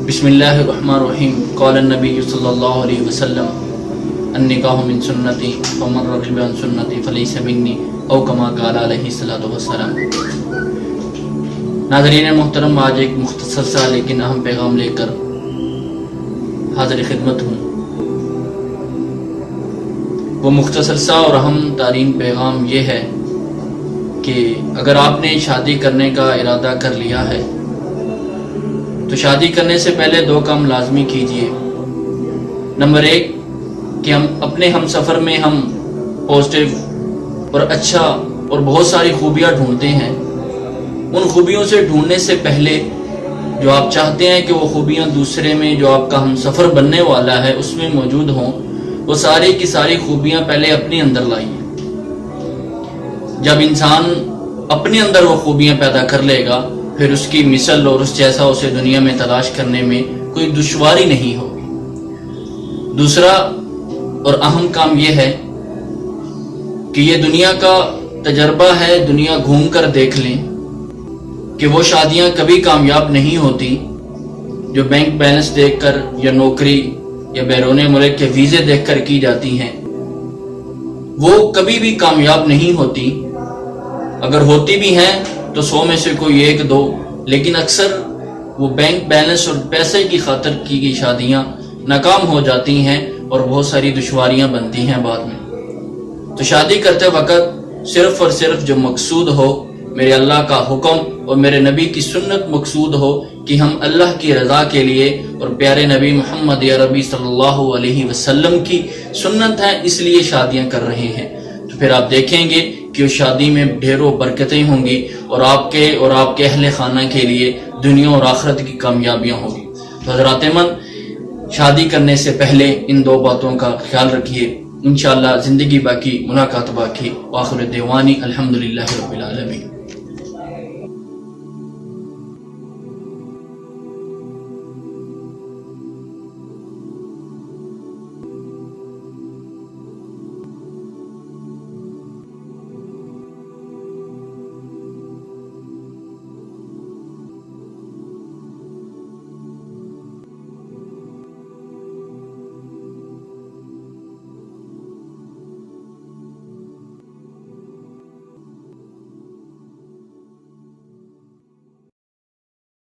بسم اللہ الرحمن الرحیم قال النبی صلی اللہ علیہ وسلم النکاح من سنتی فمن رغب عن سنتی فلیس منی او کما قال علیہ الصلوۃ والسلام۔ ناظرین محترم، آج ایک مختصر سا لیکن اہم پیغام لے کر حاضر خدمت ہوں۔ وہ مختصر سا اور اہم ترین پیغام یہ ہے کہ اگر آپ نے شادی کرنے کا ارادہ کر لیا ہے تو شادی کرنے سے پہلے دو کام لازمی کیجئے۔ نمبر ایک کہ ہم اپنے ہم سفر میں ہم پازیٹیو اور اچھا اور بہت ساری خوبیاں ڈھونڈتے ہیں، ان خوبیوں سے ڈھونڈنے سے پہلے جو آپ چاہتے ہیں کہ وہ خوبیاں دوسرے میں جو آپ کا ہم سفر بننے والا ہے اس میں موجود ہوں، وہ ساری کی ساری خوبیاں پہلے اپنے اندر لائیے۔ جب انسان اپنے اندر وہ خوبیاں پیدا کر لے گا پھر اس کی مثل اور اس جیسا اسے دنیا میں تلاش کرنے میں کوئی دشواری نہیں ہوگی۔ دوسرا اور اہم کام یہ ہے کہ یہ دنیا کا تجربہ ہے، دنیا گھوم کر دیکھ لیں کہ وہ شادیاں کبھی کامیاب نہیں ہوتی جو بینک بیلنس دیکھ کر یا نوکری یا بیرون ملک کے ویزے دیکھ کر کی جاتی ہیں، وہ کبھی بھی کامیاب نہیں ہوتی۔ اگر ہوتی بھی ہیں تو 100 میں سے کوئی 1-2، لیکن اکثر وہ بینک بیلنس اور پیسے کی خاطر کی گئی شادیاں ناکام ہو جاتی ہیں اور بہت ساری دشواریاں بنتی ہیں بعد میں۔ تو شادی کرتے وقت صرف اور صرف جو مقصود ہو، میرے اللہ کا حکم اور میرے نبی کی سنت مقصود ہو کہ ہم اللہ کی رضا کے لیے اور پیارے نبی محمد عربی صلی اللہ علیہ وسلم کی سنت ہے اس لیے شادیاں کر رہے ہیں، تو پھر آپ دیکھیں گے کہ اس شادی میں ڈھیروں برکتیں ہوں گی اور آپ کے اہل خانہ کے لیے دنیا اور آخرت کی کامیابیاں ہوں گی۔ تو حضرات من، شادی کرنے سے پہلے ان دو باتوں کا خیال رکھیے، انشاءاللہ زندگی باقی، ملاقات باقی۔ وآخر دعوانی الحمدللہ رب العالمین۔